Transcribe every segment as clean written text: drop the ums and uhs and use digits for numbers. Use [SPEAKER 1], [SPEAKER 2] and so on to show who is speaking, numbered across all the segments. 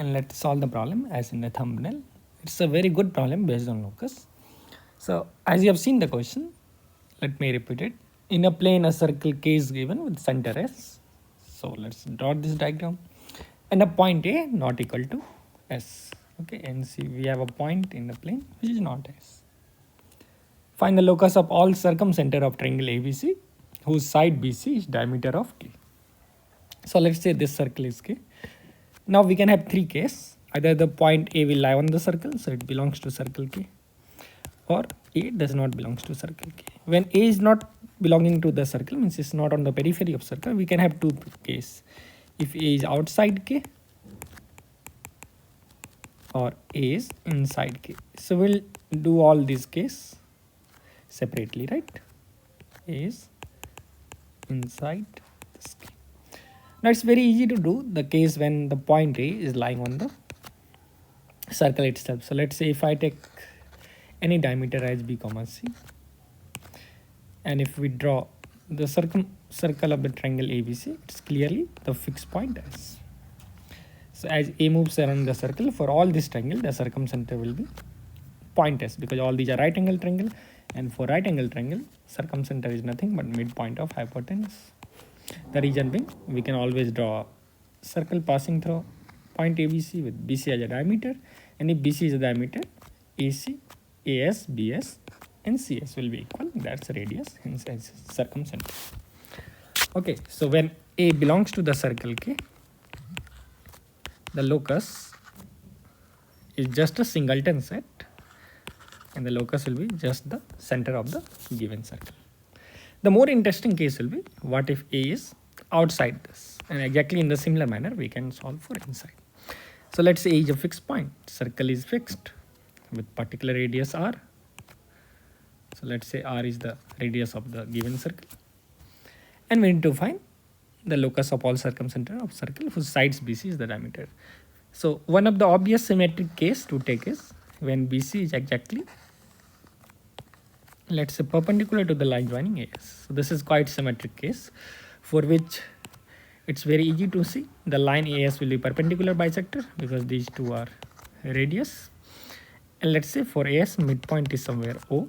[SPEAKER 1] and let's solve the problem as in the thumbnail. It's a very good problem based on Locus. So as you have seen the question, let me repeat it. In a plane, a circle K is given with center S. So let's draw this diagram. And a point A not equal to S. Okay, and see we have a point in the plane which is not S. Find the locus of all circumcenter of triangle ABC whose side BC is diameter of K. So let's say this circle is K. Now we can have three cases. Either the point A will lie on the circle, so it belongs to circle K, or A does not belongs to circle K. When A is not belonging to the circle, means it's not on the periphery of circle, we can have two cases. If A is outside K or A is inside K. So we'll do all these cases separately, right? A is inside this K. Now it's very easy to do the case when the point A is lying on the circle itself. So let's say if I take any diameter as B comma C, and if we draw the circle of the triangle ABC, it's clearly the fixed point S. So as A moves around the circle, for all this triangle, the circumcenter will be point S, because all these are right angle triangle, and for right angle triangle, circumcenter is nothing but midpoint of hypotenuse. The reason being, we can always draw a circle passing through point ABC with BC as a diameter, and if BC is a diameter, AC, AS, BS and CS will be equal. That's the radius, hence as circumcenter. Okay, so when A belongs to the circle K, the locus is just a singleton set, and the locus will be just the center of the given circle. The more interesting case will be, what if A is outside this? And exactly in the similar manner, we can solve for inside. So let's say A is a fixed point. Circle is fixed with particular radius R. So let's say R is the radius of the given circle. And we need to find the locus of all circumcenter of circle whose sides BC is the diameter. So one of the obvious symmetric case to take is when BC is exactly, let's say, perpendicular to the line joining AS. So this is quite symmetric case for which it's very easy to see the line AS will be perpendicular bisector because these two are radius. And let's say for AS, midpoint is somewhere O.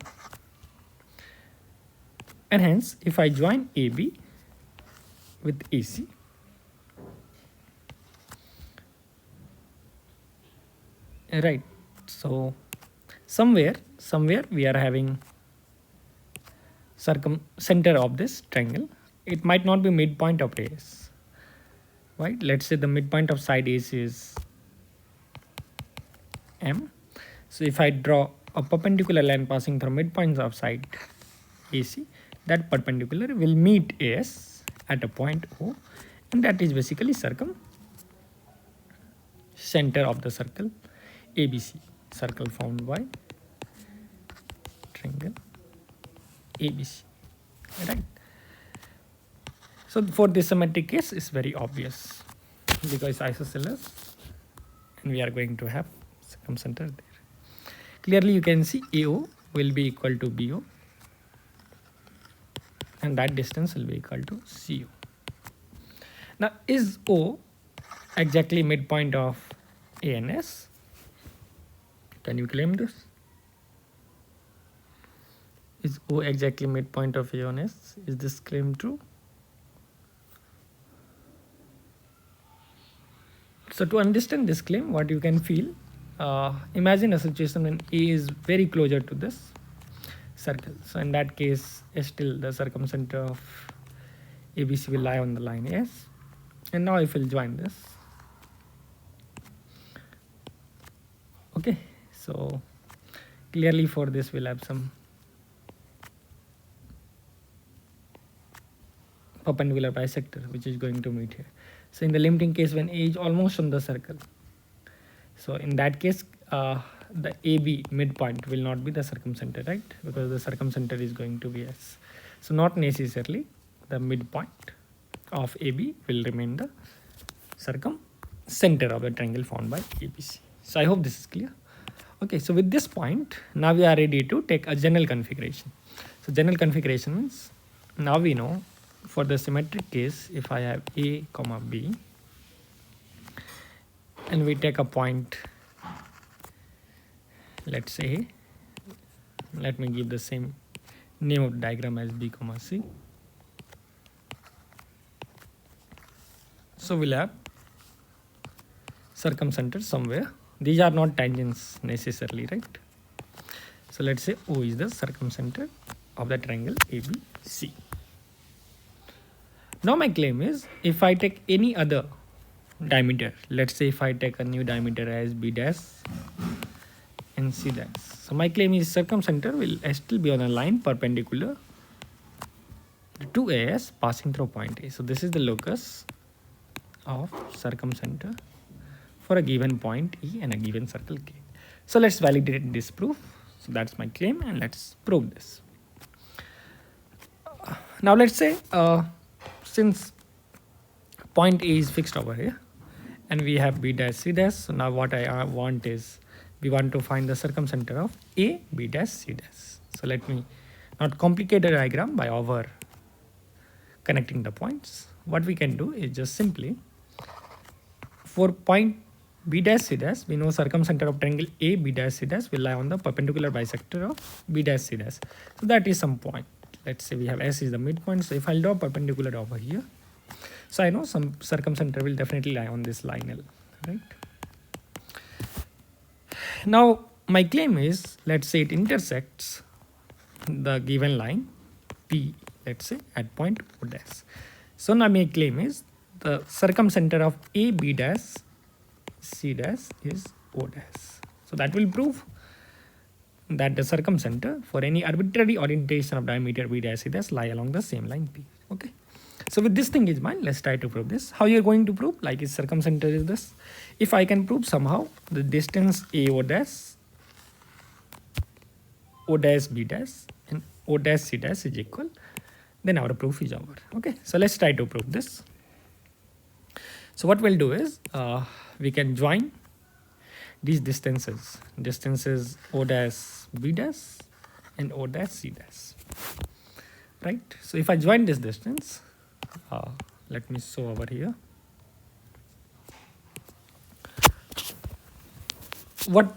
[SPEAKER 1] And hence, if I join AB with AC, right, so somewhere we are having center of this triangle. It might not be midpoint of AS, right? Let's say the midpoint of side AC is M. So if I draw a perpendicular line passing through midpoints of side AC, that perpendicular will meet AS at a point O, and that is basically center of the circle ABC, circle formed by triangle ABC, right? So for this symmetric case, it's very obvious because isosceles, and we are going to have circumcenter there. Clearly, you can see AO will be equal to BO, and that distance will be equal to CO. Now, is O exactly midpoint of A and S? Can you claim this? Is O exactly midpoint of A and S? Is this claim true? So to understand this claim, what you can feel, imagine a situation when A is very closer to this circle. So in that case, still the circumcenter of ABC will lie on the line S. And now if we'll join this, okay, so clearly for this we'll have some perpendicular bisector which is going to meet here. So in the limiting case, when A is almost on the circle, so in that case the AB midpoint will not be the circumcenter, right? Because the circumcenter is going to be S. So not necessarily the midpoint of AB will remain the circumcenter of the triangle formed by ABC. So I hope this is clear. Okay, so with this point, now we are ready to take a general configuration. So general configuration means, now we know for the symmetric case, if I have A comma B and we take a point, let's say, let me give the same name of the diagram as B comma C. So we'll have circumcenter somewhere. These are not tangents necessarily, right? So let's say O is the circumcenter of the triangle ABC. Now my claim is, if I take any other diameter, let's say if I take a new diameter as B dash and C dash. So my claim is circumcenter will still be on a line perpendicular to AS passing through point A. So this is the locus of circumcenter for a given point E and a given circle K. So let's validate this proof. So that's my claim, and let's prove this. Now let's say since point A is fixed over here and we have B dash C dash, so now what I want is, we want to find the circumcenter of A, B dash, C dash. So let me not complicate the diagram by over connecting the points. What we can do is just simply, for point B dash C dash, we know circumcenter of triangle A, B dash, C dash will lie on the perpendicular bisector of B dash, C dash. So that is some point. Let's say we have S is the midpoint. So if I'll draw perpendicular over here, so I know some circumcenter will definitely lie on this line L, right? Now my claim is, let's say it intersects the given line P, let's say at point O dash. So now my claim is the circumcenter of A, B dash, C dash is O dash. So that will prove that the circumcenter for any arbitrary orientation of diameter B dash, C dash lie along the same line P. Okay. So with this thing in mind, let's try to prove this. How you're going to prove? Like its circumcenter is this. If I can prove somehow the distance AO dash, O dash B dash and O dash C dash is equal, then our proof is over. Okay. So let's try to prove this. So what we'll do is we can join these distances O dash B dash and O dash C dash, right? So if I join this distance, let me show over here. What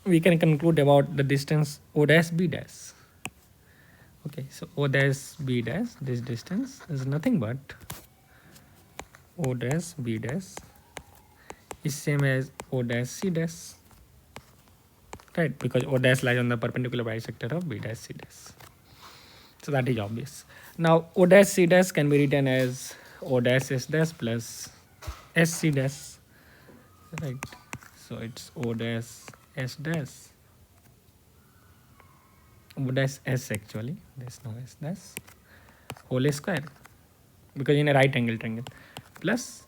[SPEAKER 1] we can conclude about the distance O dash B dash. Okay, so O dash B dash, this distance is nothing but O dash B dash is same as O dash C dash, right? Because O dash lies on the perpendicular bisector of B dash C dash. So that is obvious. Now O dash C dash can be written as O dash S dash plus S C dash, right? So it's O dash S dash, O dash S actually, there's no S dash, whole square, because in a right angle triangle, plus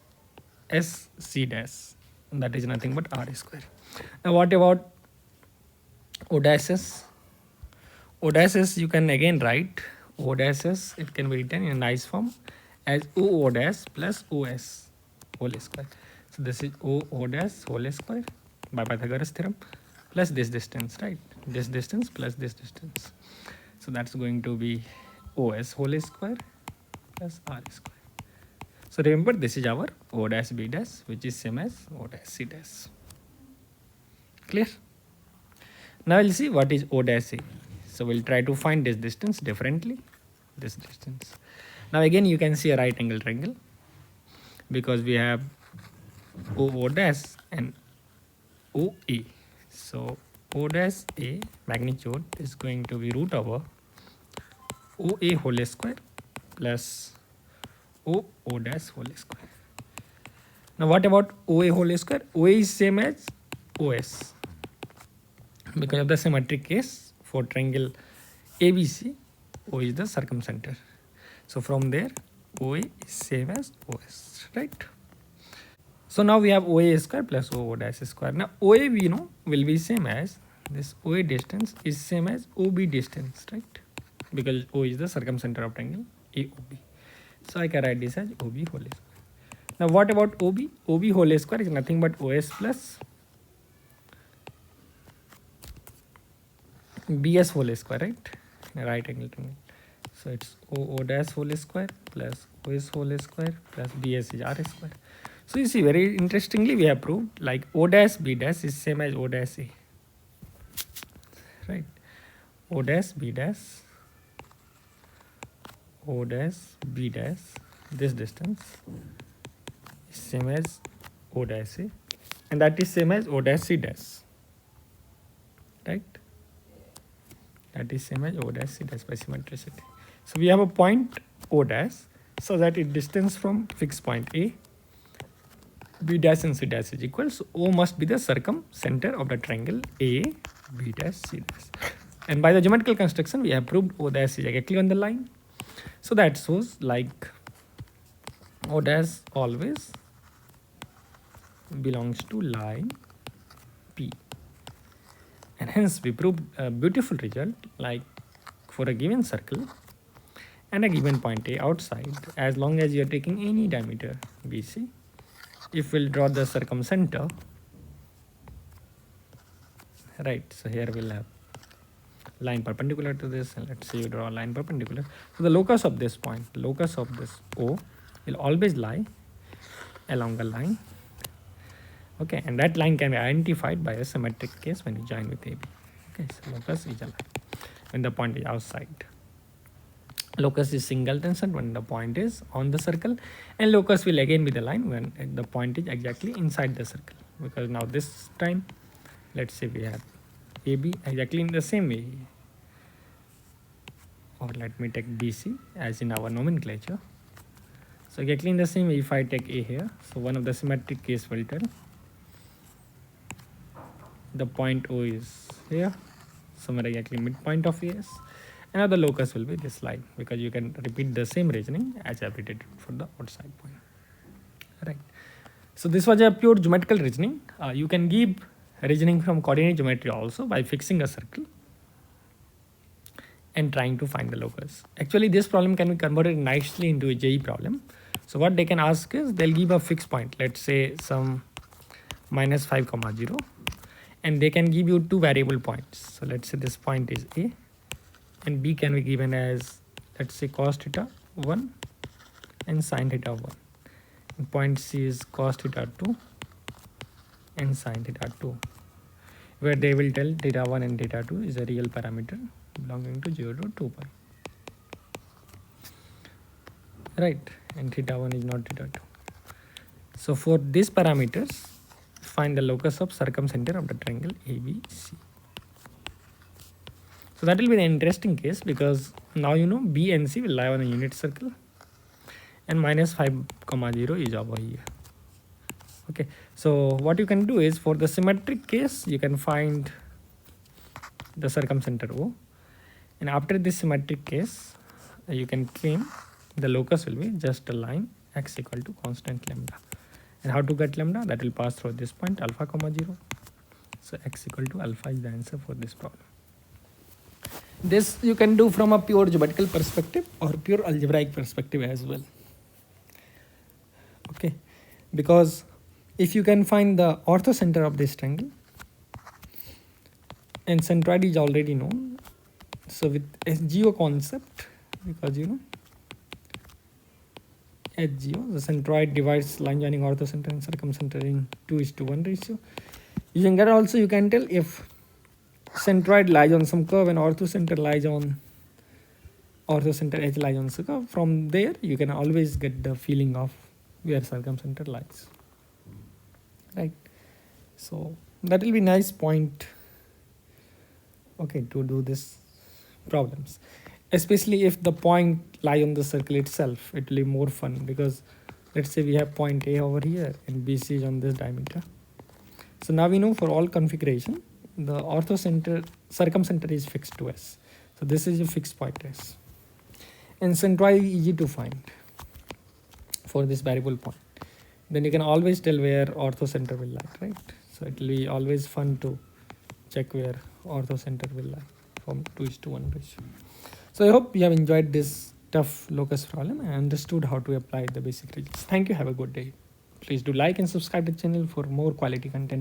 [SPEAKER 1] S C dash, that is nothing but R square. Now what about O dash S? O dash S you can again write O dash S, it can be written in a nice form as O dash plus OS whole square. So this is O dash whole square by Pythagoras theorem plus this distance, right? This distance plus this distance. So that's going to be OS whole square plus R square. So remember, this is our O dash B dash, which is same as O dash C dash. Clear? Now we'll see what is O dash A. So we'll try to find this distance differently. This distance. Now again you can see a right angle triangle because we have O dash and OA. So O dash A magnitude is going to be root over OA whole square plus O dash whole square. Now what about OA whole square? OA is same as OS. Because of the symmetric case for triangle ABC, O is the circumcenter. So from there, OA is same as OS, right? So now we have OA square plus O dash square. Now OA we know will be same as this OA distance is same as OB distance, right? Because O is the circumcenter of triangle AOB. So I can write this as OB whole square. Now what about OB? OB whole square is nothing but OS plus BS whole square, right? Right angle triangle. So it's O dash whole square plus OS whole square plus BS is R square. So you see, very interestingly, we have proved like O dash B dash is same as O dash A, right? O dash B dash, O dash B dash, this distance is same as O dash A, and that is same as O dash C dash, right? That is same as O dash C dash by symmetricity. So we have a point O dash, so that it distance from fixed point A, B dash and C dash is equal. So O must be the circumcenter of the triangle A, B dash, C dash. And by the geometrical construction, we have proved O dash is exactly on the line. So that shows like O dash always belongs to line P. And hence we proved a beautiful result, like for a given circle and a given point A outside, as long as you are taking any diameter BC, if we'll draw the circumcenter, right? So here we'll have line perpendicular to this, and let's say you draw a line perpendicular. So the locus of this point, the locus of this O will always lie along a line. Okay, and that line can be identified by a symmetric case when you join with AB. Okay, so locus is a line when the point is outside. Locus is singleton when the point is on the circle, and locus will again be the line when the point is exactly inside the circle. Because now this time, let's say we have AB exactly in the same way, or let me take BC as in our nomenclature. So exactly in the same way, if I take A here, so one of the symmetric case will tell the point O is here, somewhere exactly midpoint of AS. And now the locus will be this line, because you can repeat the same reasoning as I did for the outside point. Right. So this was a pure geometrical reasoning. You can give reasoning from coordinate geometry also by fixing a circle and trying to find the locus. Actually, this problem can be converted nicely into a JE problem. So what they can ask is, they'll give a fixed point, let's say some -5, 0, and they can give you two variable points. So let's say this point is A, and B can be given as, let's say, cos theta 1 and sin theta 1. And point C is cos theta 2 and sin theta 2, where they will tell theta 1 and theta 2 is a real parameter belonging to 0 to 2 pi. Right, and theta 1 is not theta 2. So for these parameters, find the locus of circumcenter of the triangle ABC. So that will be an interesting case, because now you know B and C will lie on a unit circle, and -5, 0 is over here. Okay, so what you can do is, for the symmetric case, you can find the circumcenter O, and after this symmetric case, you can claim the locus will be just a line x equal to constant lambda. And how to get lambda? That will pass through this point alpha, 0. So x equal to alpha is the answer for this problem. This you can do from a pure geometrical perspective or pure algebraic perspective as well. Okay, because if you can find the orthocenter of this triangle, and centroid is already known, so with SGO concept, because you know SGO, the centroid divides line joining orthocenter and circumcenter in 2:1 ratio. Using that also, you can tell if centroid lies on some curve and orthocenter lies on orthocenter edge lies on some curve. From there, you can always get the feeling of where circumcenter lies. Right. So that will be nice point. Okay, to do this problems, especially if the point lie on the circle itself, it will be more fun, because let's say we have point A over here and BC is on this diameter. So now we know for all configuration, the orthocenter circumcenter is fixed to S. So this is a fixed point S, and centroid is easy to find for this variable point. Then you can always tell where orthocenter will lie, right? So it will be always fun to check where orthocenter will lie from 2:1 ratio. So I hope you have enjoyed this tough locus problem and understood how to apply the basic results. Thank you. Have a good day. Please do like and subscribe to the channel for more quality content.